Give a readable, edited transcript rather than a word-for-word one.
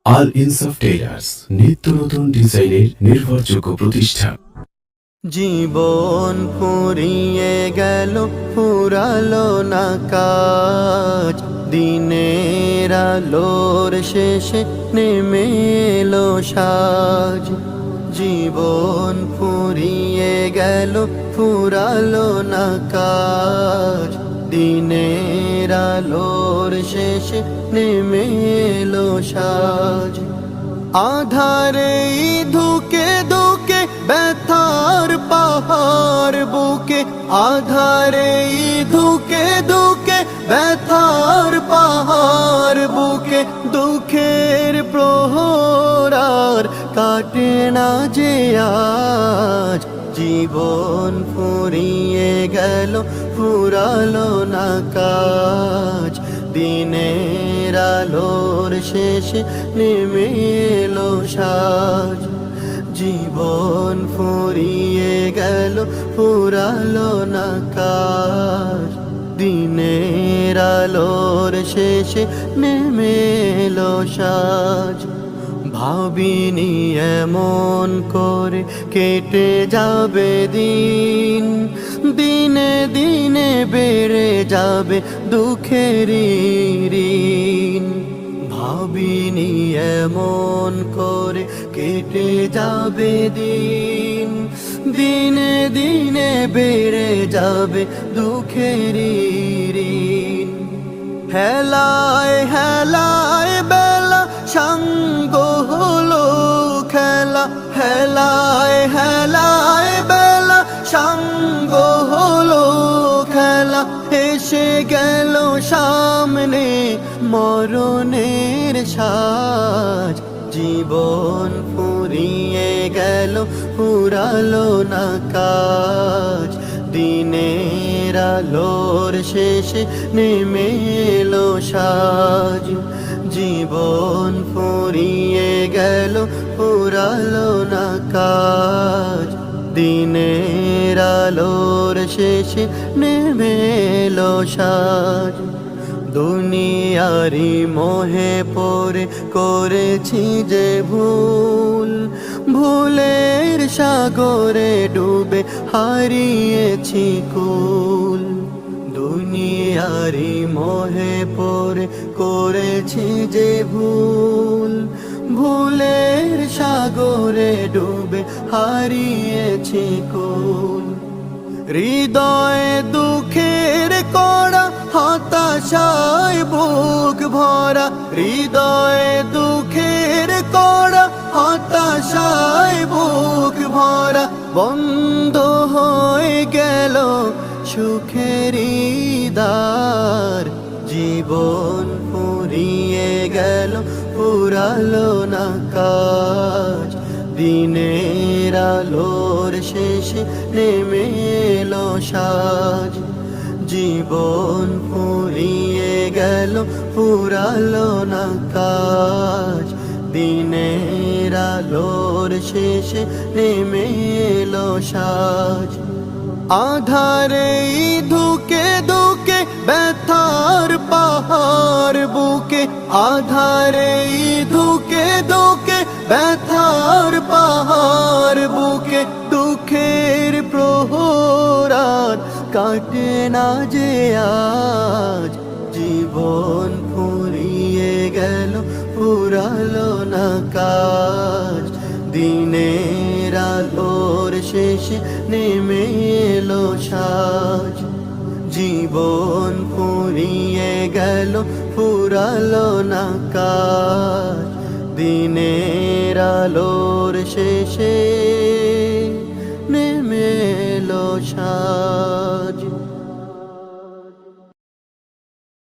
আল ইনসাফ টেইলার্স, নিত্য নতুন ডিজাইনের নির্ভরযোগ্য প্রতিষ্ঠান। জীবন ফুরিয়ে গেল, ফুরালো না কাজ, দিনের আলোর শেষে নেমে এলো সাজ। জীবন ফুরিয়ে গেল, ফুরালো না কাজ, দিনের আলোর শেষে নেমে এলো সাজ। আধারে ধুকে ধুকে ব্যথার পাহাড় বুকে, আধারে ধুকে ধুকে ব্যথার পাহাড় বুকে, দুঃখের প্রহরার কাটে না যে আজ। জীবন ফুরিয়ে গেল, ফুরালো না কাজ, দিনের আলোর শেষে নেমে এলো সাজ। জীবন ফুরিয়ে গেল, ফুরালো না কাজ, দিনের আলোর শেষে নেমে এলো সাজ। ভাবিনি এমন করে কেটে যাবে দিন, দিনে দিনে বেড়ে যাবে দুঃখের ঋণ। ভাবিনি এমন করে কেটে যাবে দিন, দিনে দিনে বেড়ে যাবে দুঃখের ঋণ। হেলায় হেলায় বেলা সঙ্গ হলো খেলা, হেলায় হেলায় বেলা সঙ্গ হলো খেলা। এসে গেল সামনে মরণের সাজ। জীবন ফুরিয়ে গেল, ফুরালো না কাজ, দিনের আলোর শেষে নেমে এলো সাজ। জীবন ফুরিয়ে গেল, ফুরালো না কাজ, দিনের আলোর শেষে নেমে এলো সাজ। দুনিয়ারি মোহে পড়ে করেছি যে ভুল, ভুলের সাগরে ডুবে হারিয়েছি কুল। দুনিয়ারি মোহে পড়ে করেছি যে ভুল, ভুলের সাগরে ডুবে হারিয়েছি কুল। হৃদয়ে দুঃখের কড়া, হতাশায় বুক ভরা, হৃদয়ে দুঃখের কড়া, হতাশায় বুক ভরা। বন্ধ হয়ে গেল সুখের দ্বার। জীবন ফুরিয়ে গেল, ফুরালো না কাজ, দিনের আলোর শেষে নেমে এলো সাজ। জীবন ফুরিয়ে গেল, ফুরালো না কাজ, দিনের আলোর শেষে নেমে এলো সাজ। আধারে ধুকে ধুকে ব্যথার পাহাড় বুকে, আধারে ধুকে ধুকে ব্যথার পাহাড় বুকে, দুঃখের প্রহরার কাটে না যে আজ। জীবন ফুরিয়ে গেল, ফুরালো না কাজ, দিনের আলোর শেষে নেমে এলো সাজ। জীবন ফুরিয়ে গেল, ফুরালো না কাজ, দিনের আলোর শেষে